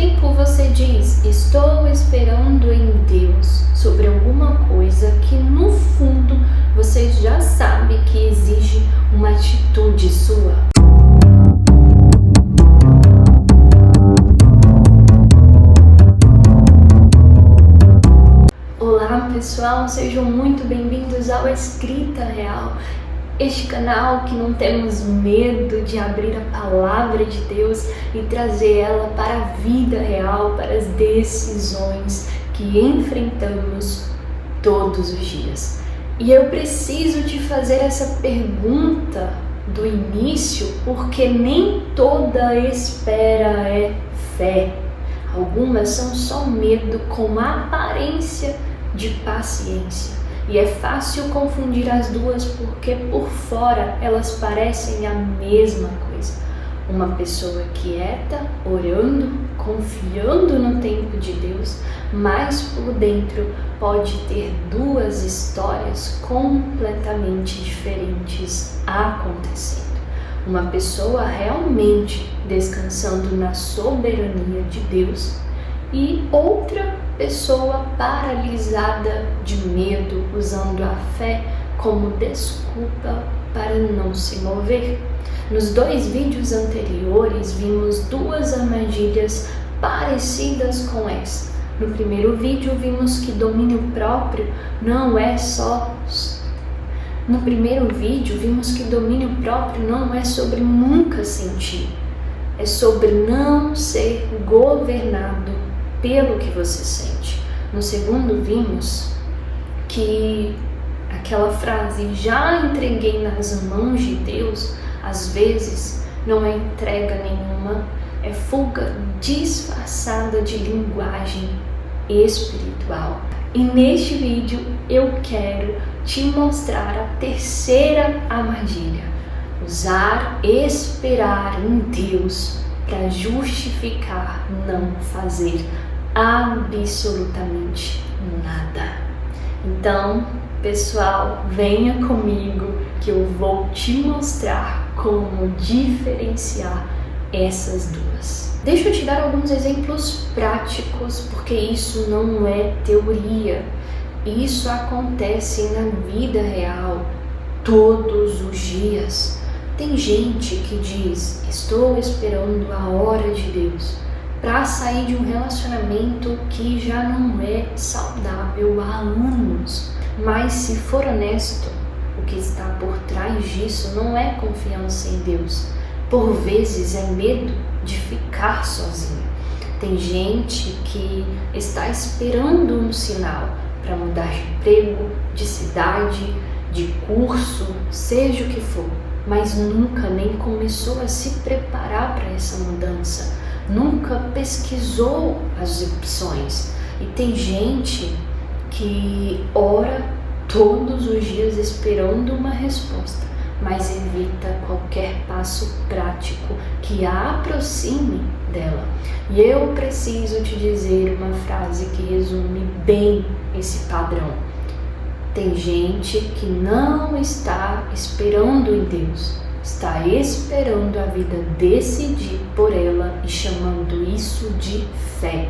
tempo você diz, estou esperando em Deus sobre alguma coisa que no fundo você já sabe que exige uma atitude sua. Olá pessoal, sejam muito bem-vindos ao Escrita Real. Este canal que não temos medo de abrir a palavra de Deus e trazer ela para a vida real, para as decisões que enfrentamos todos os dias. E eu preciso te fazer essa pergunta do início, porque nem toda espera é fé. Algumas são só medo com aparência de paciência. E é fácil confundir as duas porque por fora elas parecem a mesma coisa. Uma pessoa quieta, orando, confiando no tempo de Deus, mas por dentro pode ter duas histórias completamente diferentes acontecendo. Uma pessoa realmente descansando na soberania de Deus e outra pessoa paralisada de medo, usando a fé como desculpa para não se mover. Nos dois vídeos anteriores vimos duas armadilhas parecidas com essa. No primeiro vídeo vimos que domínio próprio não é sobre nunca sentir, é sobre não ser governado pelo que você sente. No segundo vimos que aquela frase, já entreguei nas mãos de Deus, às vezes não é entrega nenhuma, é fuga disfarçada de linguagem espiritual. E neste vídeo eu quero te mostrar a terceira armadilha: usar esperar em Deus para justificar não fazer absolutamente nada. Então, pessoal, venha comigo que eu vou te mostrar como diferenciar essas duas. Deixa eu te dar alguns exemplos práticos, porque isso não é teoria. Isso acontece na vida real, todos os dias. Tem gente que diz, estou esperando a hora de Deus para sair de um relacionamento que já não é saudável há anos. Mas se for honesto, o que está por trás disso não é confiança em Deus. Por vezes é medo de ficar sozinho. Tem gente que está esperando um sinal para mudar de emprego, de cidade, de curso, seja o que for, mas nunca nem começou a se preparar para essa mudança. Nunca pesquisou as opções. E tem gente que ora todos os dias esperando uma resposta, mas evita qualquer passo prático que a aproxime dela. E eu preciso te dizer uma frase que resume bem esse padrão. Tem gente que não está esperando em Deus, está esperando a vida decidir por ela e chamando isso de fé.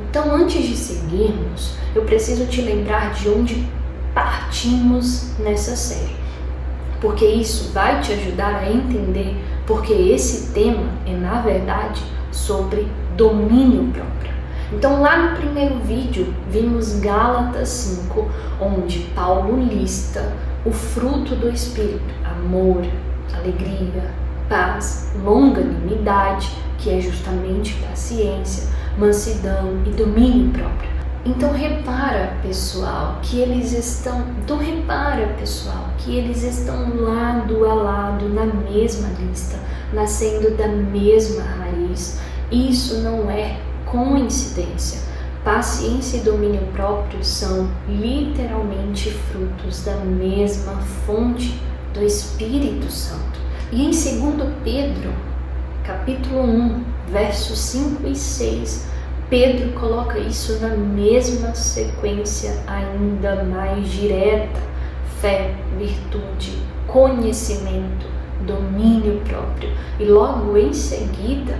Então, antes de seguirmos, eu preciso te lembrar de onde partimos nessa série, porque isso vai te ajudar a entender porque esse tema é, na verdade, sobre domínio próprio. Então, lá no primeiro vídeo, vimos Gálatas 5, onde Paulo lista o fruto do Espírito: amor, alegria, paz, longanimidade, que é justamente paciência, mansidão e domínio próprio. Então repara, pessoal, que eles estão lado a lado na mesma lista, nascendo da mesma raiz. Isso não é coincidência. Paciência e domínio próprio são literalmente frutos da mesma fonte do Espírito Santo. E em 2 Pedro, capítulo 1, versos 5 e 6, Pedro coloca isso na mesma sequência ainda mais direta: fé, virtude, conhecimento, domínio próprio. E logo em seguida,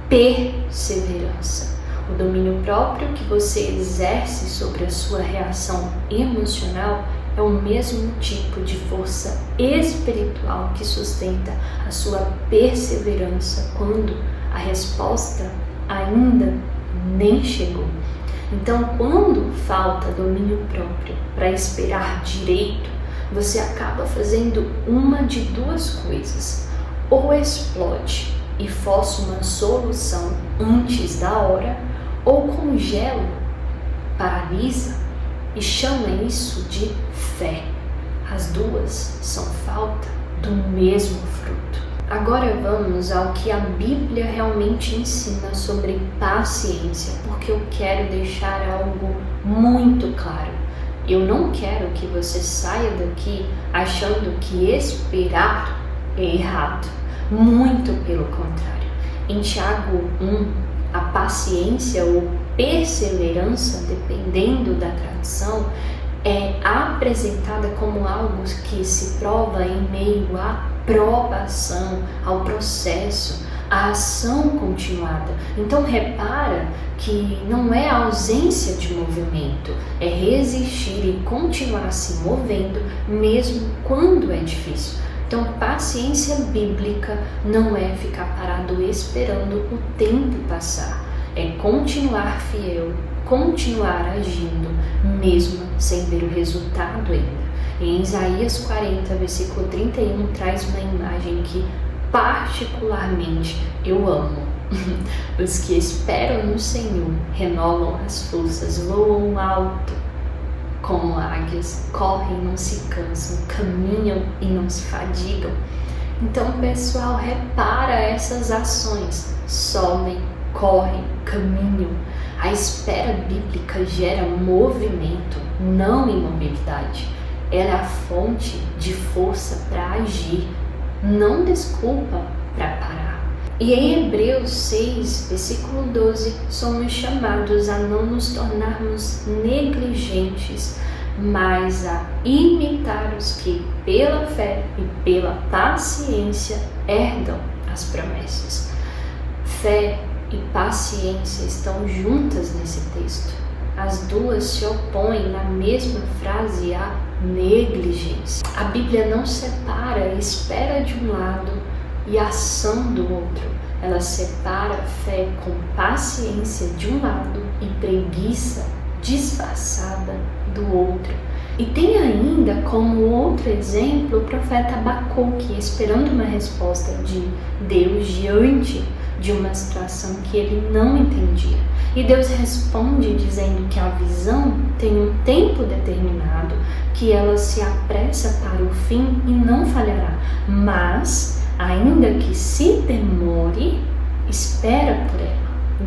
perseverança. O domínio próprio que você exerce sobre a sua reação emocional é o mesmo tipo de força espiritual que sustenta a sua perseverança quando a resposta ainda nem chegou. Então, quando falta domínio próprio para esperar direito, você acaba fazendo uma de duas coisas: ou explode e força uma solução antes da hora, ou congela, paralisa e chama isso de fé. As duas são falta do mesmo fruto. Agora vamos ao que a Bíblia realmente ensina sobre paciência, porque eu quero deixar algo muito claro. Eu não quero que você saia daqui achando que esperar é errado. Muito pelo contrário. Em Tiago 1, a paciência ou perseverança, dependendo da tradução, é apresentada como algo que se prova em meio à provação, ao processo, à ação continuada. Então repara que não é a ausência de movimento, é resistir e continuar se movendo mesmo quando é difícil. Então, paciência bíblica não é ficar parado esperando o tempo passar, é continuar fiel, continuar agindo, mesmo sem ver o resultado ainda. Em Isaías 40, versículo 31, traz uma imagem que particularmente eu amo. Os que esperam no Senhor renovam as forças, voam alto como águias, correm e não se cansam, caminham e não se fadigam. Então, pessoal, repara essas ações: sobem, correm, caminham. A espera bíblica gera movimento, não imobilidade. Ela é a fonte de força para agir, não desculpa para parar. E em Hebreus 6, versículo 12, somos chamados a não nos tornarmos negligentes, mas a imitar os que, pela fé e pela paciência, herdam as promessas. Fé e paciência estão juntas nesse texto. As duas se opõem na mesma frase à negligência. A Bíblia não separa a espera de um lado e a ação do outro. Ela separa a fé com paciência de um lado e preguiça disfarçada do outro. E tem ainda como outro exemplo o profeta Abacuque esperando uma resposta de Deus diante de uma situação que ele não entendia. E Deus responde dizendo que a visão tem um tempo determinado, que ela se apressa para o fim e não falhará. Mas, ainda que se demore, espera por ela.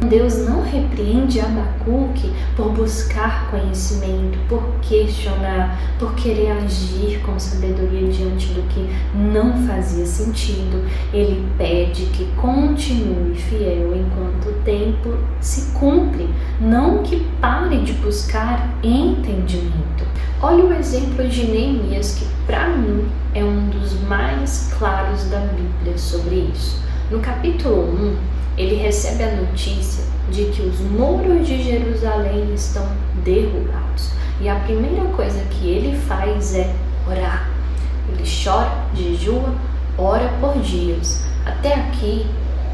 Deus não repreende Abacuque por buscar conhecimento, por questionar, por querer agir com sabedoria diante do que não fazia sentido. Ele pede que continue fiel enquanto o tempo se cumpre, não que pare de buscar entendimento. Olha o exemplo de Neemias, que para mim é um dos mais claros da Bíblia sobre isso. No capítulo 1, ele recebe a notícia de que os muros de Jerusalém estão derrubados. E a primeira coisa que ele faz é orar. Ele chora, jejua, ora por dias. Até aqui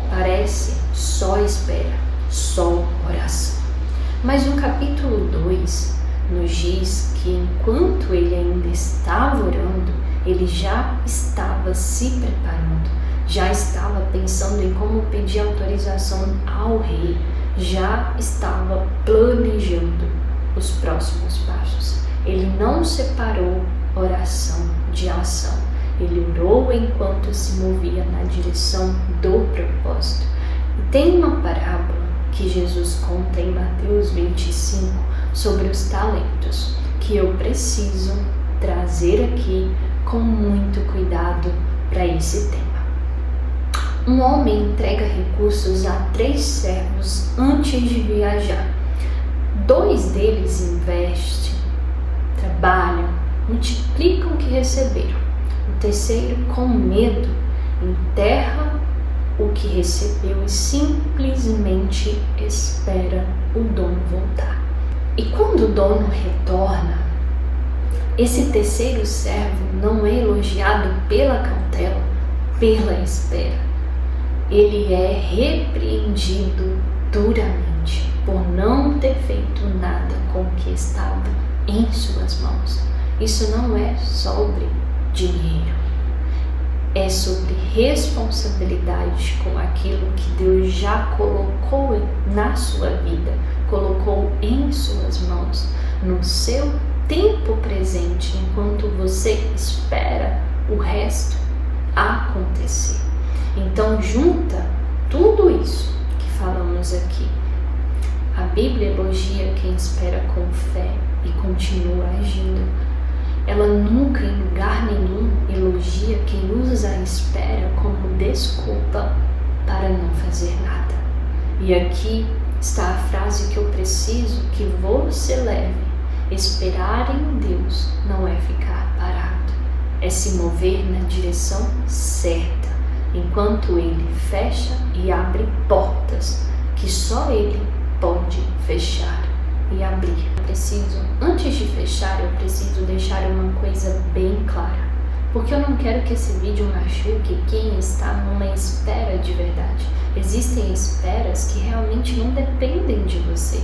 parece só espera, só oração. Mas no capítulo 2 nos diz que enquanto ele ainda estava orando, ele já estava se preparando. Já estava pensando em como pedir autorização ao rei, já estava planejando os próximos passos. Ele não separou oração de ação. Ele orou enquanto se movia na direção do propósito. E tem uma parábola que Jesus conta em Mateus 25 sobre os talentos, que eu preciso trazer aqui com muito cuidado para esse tema. Um homem entrega recursos a 3 servos antes de viajar. 2 deles investem, trabalham, multiplicam o que receberam. O terceiro, com medo, enterra o que recebeu e simplesmente espera o dono voltar. E quando o dono retorna, esse terceiro servo não é elogiado pela cautela, pela espera. Ele é repreendido duramente por não ter feito nada com o que estava em suas mãos. Isso não é sobre dinheiro, é sobre responsabilidade com aquilo que Deus já colocou na sua vida, colocou em suas mãos, no seu tempo presente, enquanto você espera o resto acontecer. Então junta tudo isso que falamos aqui. A Bíblia elogia quem espera com fé e continua agindo. Ela nunca, em lugar nenhum, elogia quem usa a espera como desculpa para não fazer nada. E aqui está a frase que eu preciso que você leve. Esperar em Deus não é ficar parado, é se mover na direção certa, enquanto Ele fecha e abre portas que só Ele pode fechar e abrir. Antes de fechar, eu preciso deixar uma coisa bem clara, porque eu não quero que esse vídeo machuque quem está numa espera de verdade. Existem esperas que realmente não dependem de você.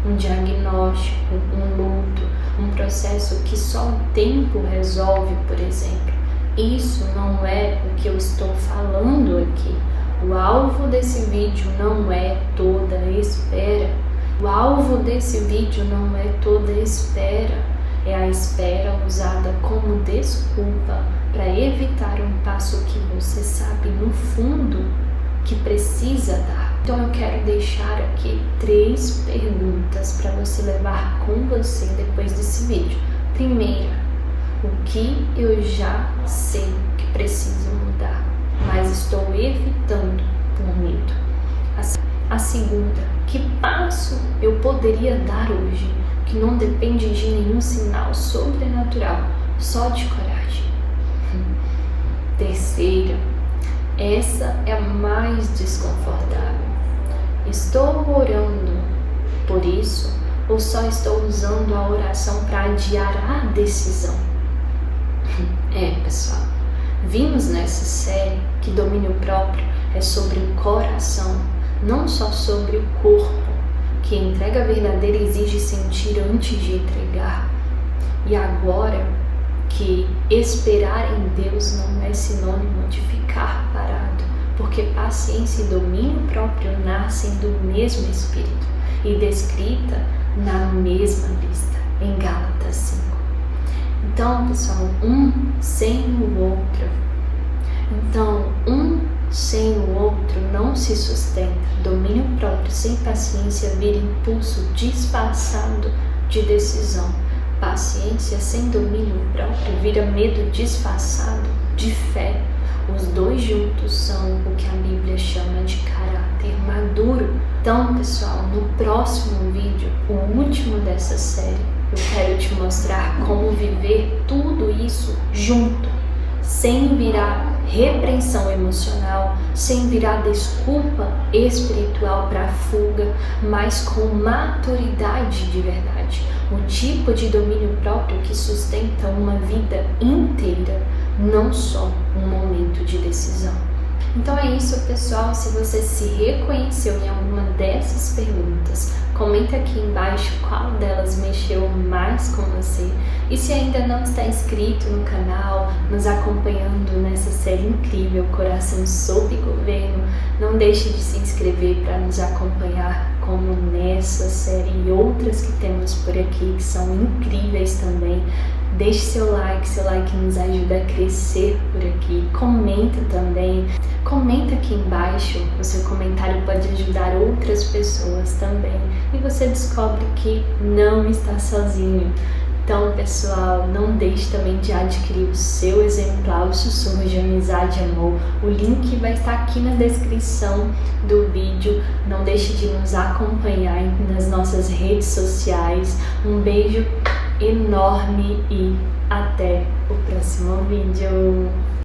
Um diagnóstico, um luto, um processo que só o tempo resolve, por exemplo. Isso não é o que eu estou falando aqui. O alvo desse vídeo não é toda espera. O alvo desse vídeo não é toda espera. É a espera usada como desculpa para evitar um passo que você sabe no fundo que precisa dar. Então eu quero deixar aqui 3 perguntas para você levar com você depois desse vídeo. Primeira, o que eu já sei que preciso mudar, mas estou evitando por medo? A segunda, que passo eu poderia dar hoje que não depende de nenhum sinal sobrenatural, só de coragem? Terceira, essa é a mais desconfortável. Estou orando por isso ou só estou usando a oração para adiar a decisão? Pessoal, vimos nessa série que domínio próprio é sobre o coração, não só sobre o corpo, que entrega verdadeira exige sentir antes de entregar. E agora que esperar em Deus não é sinônimo de ficar parado, porque paciência e domínio próprio nascem do mesmo Espírito e descrita na mesma lista, em Gálatas 5. Então, pessoal, um sem o outro. Então, um sem o outro não se sustenta. Domínio próprio sem paciência vira impulso disfarçado de decisão. Paciência sem domínio próprio vira medo disfarçado de fé. Os dois juntos são o que a Bíblia chama de caráter maduro. Então, pessoal, no próximo vídeo, o último dessa série, eu quero te mostrar como viver tudo isso junto, sem virar repreensão emocional, sem virar desculpa espiritual para fuga, mas com maturidade de verdade. O tipo de domínio próprio que sustenta uma vida inteira, não só um momento de decisão. Então é isso, pessoal. Se você se reconheceu em alguma dessas perguntas, comenta aqui embaixo qual delas mexeu mais com você. E se ainda não está inscrito no canal, nos acompanhando nessa série incrível Coração Sob Governo, não deixe de se inscrever para nos acompanhar como nessa série e outras que temos por aqui, que são incríveis também. Deixe seu like nos ajuda a crescer por aqui. Comenta também, comenta aqui embaixo, o seu comentário pode ajudar outras pessoas também. E você descobre que não está sozinho. Então, pessoal, não deixe também de adquirir o seu exemplar, o Sussurro de Amizade e Amor. O link vai estar aqui na descrição do vídeo. Não deixe de nos acompanhar nas nossas redes sociais. Um beijo enorme e até o próximo vídeo.